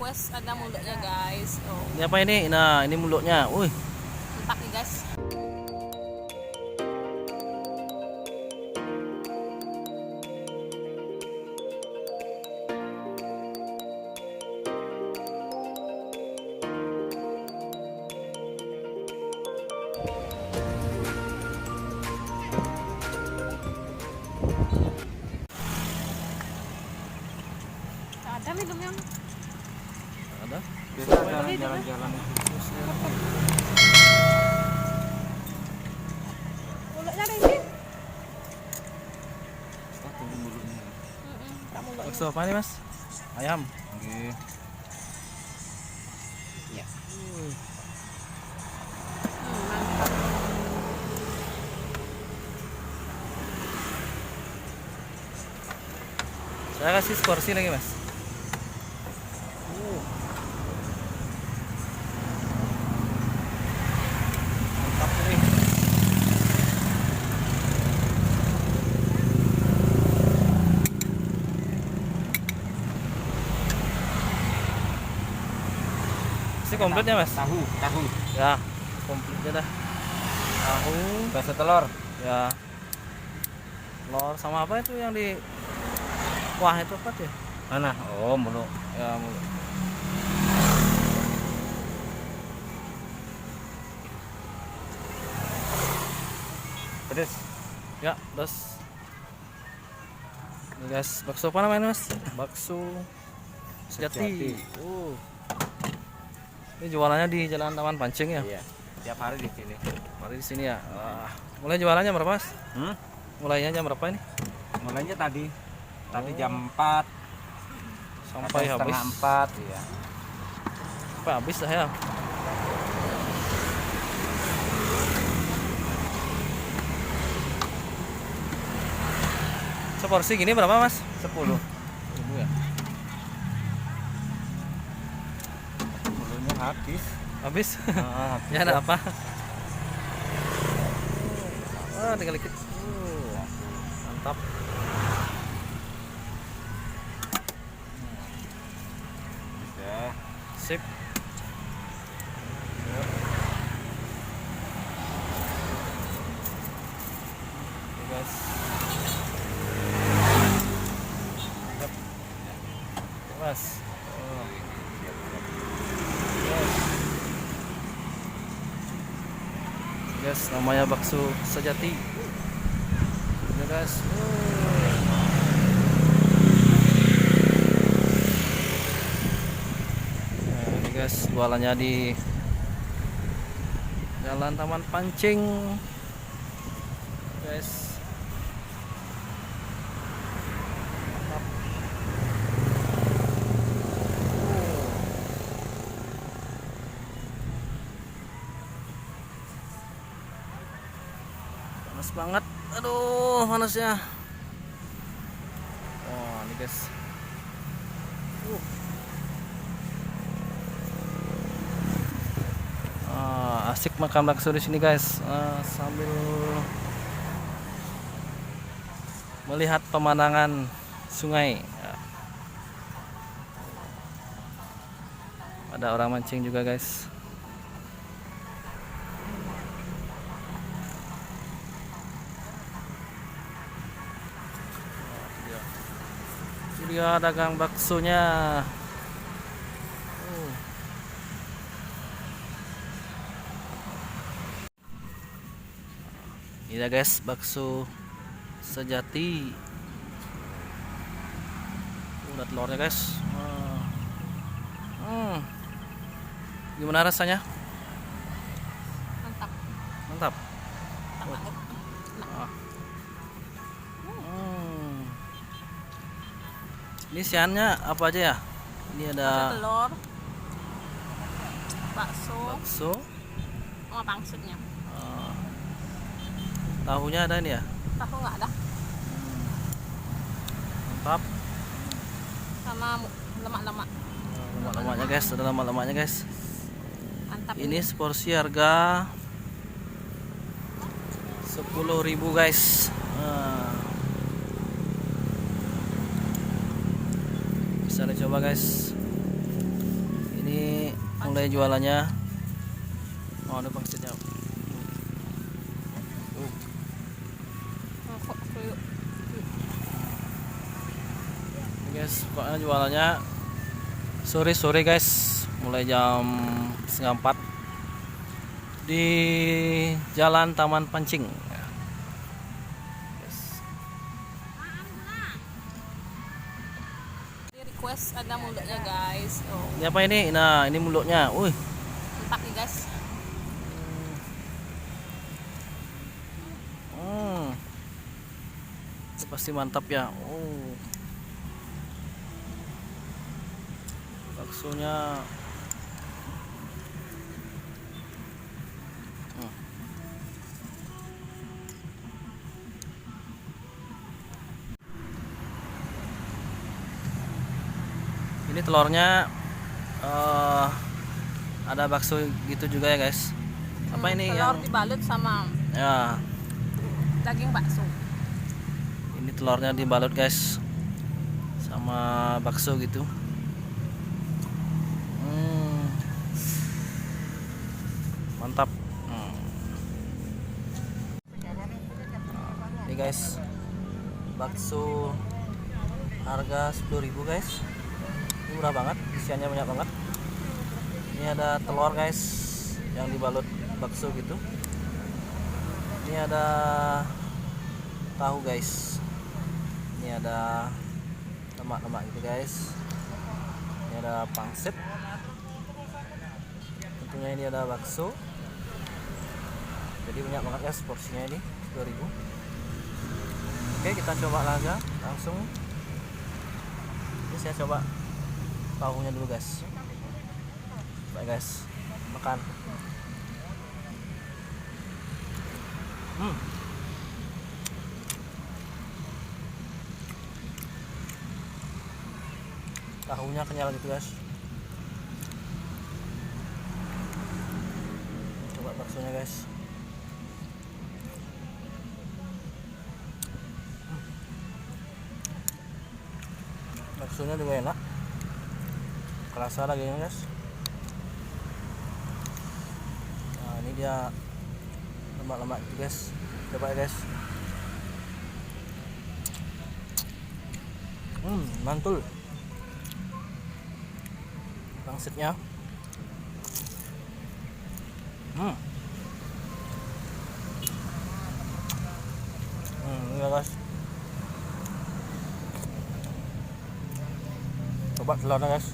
request ada mulutnya guys. Oh, Ini apa ini? Nah, ini mulutnya. Wih, mantap nih guys. Ada minumnya. ada. Biasa ada jalan-jalan itu. Mulutnya ada ini. Oh, tunggu mulutnya. Tak mulutnya. Bakso apa nih, Mas? Ayam. Oke. Ya. Mantap. Saya kasih seporsi lagi, Mas. Mantap nih. Ini komplit ya, Mas? Tahu. Ya, komplitnya dah. Tahu, Bakso telur. ya. Telur sama apa itu yang di wah itu apa tuh? Mana? Oh, mulut. Ya, mulut. Pedes. Ya, terus ini guys, bakso apa namanya, Mas? Bakso Sejati. Sejati. Ini jualannya di Jalan Taman Pancing ya? Iya. Tiap hari di sini. Mari di sini ya. Mulai jualannya berapa, Mas? Hmm? Mulainya jam berapa ini? Mulainya tadi. Tadi Oh. jam 4 Sampai atau habis. setengah 4 ya. Sampai habis dah ya. Seporsi gini berapa, Mas? 10. Ribu ya. Mulutnya habis. Habis. Habis. Ya ada apa? Wah, tinggal dikit. Mantap. Bisa. Sip. Oke, guys. Yap. Oke, Mas. Oh. Guys, namanya bakso Sejati. Ya guys. Nah, ini guys, jualannya di Jalan Taman Pancing. Guys. Mantap. Panas banget. Aduh, panasnya. Oh, ini guys. Asik makan bakso di sini guys, sambil melihat pemandangan sungai. Ya. Ada orang mancing juga guys. Ini dia dagang baksonya. Ini ya guys, bakso Sejati. Udah telurnya guys. Gimana rasanya? Mantap. Mantap. Tak banget. Ini isiannya apa aja ya? Ini ada Ada telur, bakso, bakso, sama pangsitnya. tahunya ada ini ya. Tahu nggak ada? Mantap. Sama lemak-lemak. Lemak-lemaknya guys, ada lemak-lemaknya guys. Mantap. Ini seporsi harga 10.000 guys. Bisa dicoba guys. mulai jualannya. Oh, ada pangsitnya. Guys, pokoknya jualannya sore-sore guys, mulai jam 3:30 di Jalan Taman Pancing. Di request ada mulutnya guys. Oh, Ini apa ini? Nah, ini mulutnya. Wih, mantap nih guys. itu pasti mantap ya. Oh, baksonya. Ini telurnya ada bakso gitu juga ya guys. Apa ini telur yang dibalut sama ya? daging bakso. Ini telurnya dibalut guys sama bakso gitu. Mantap. Ini guys, bakso harga 10.000 guys. Ini murah banget, isiannya banyak banget. Ini ada telur guys yang dibalut bakso gitu. Ini ada tahu guys. Ini ada lemak-lemak gitu guys. Ini ada pangsit. Tentunya ini ada bakso. Jadi banyak banget guys porsinya ini 10.000. Oke, kita coba aja langsung. Ini saya coba tahunya dulu guys. Baik guys, makan. Tahunya kenyal gitu guys. Coba baksonya guys. Baksonya juga enak, kerasa dagingnya guys. Nah, ini dia lemak-lemak gitu guys. Coba ya guys. Mantul pangsitnya. Ini ya guys. Coba telurnya guys.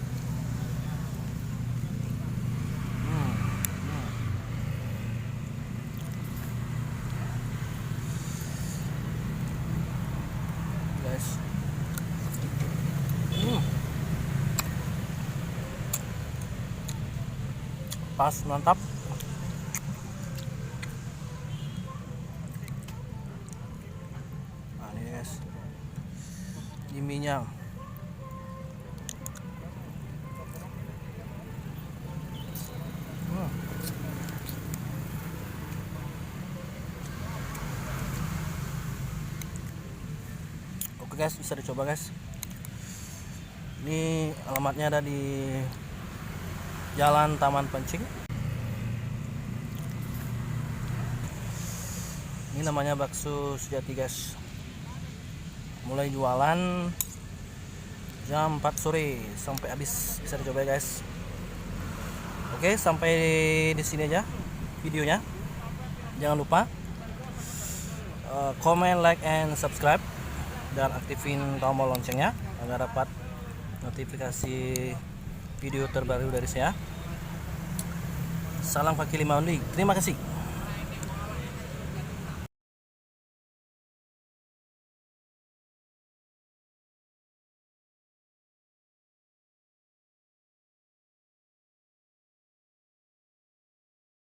Guys. Pas, mantap. Nah, ini guys. Ini minyak. Oke guys, bisa dicoba guys. Ini alamatnya ada di Jalan Taman Pancing. Ini namanya bakso sejati guys. Mulai jualan jam 4 sore sampai habis, bisa dicoba guys. Oke, sampai di sini aja videonya. Jangan lupa comment, like, and subscribe, dan aktifin tombol loncengnya agar dapat notifikasi video terbaru dari saya. Salam kaki lima undi. Terima kasih.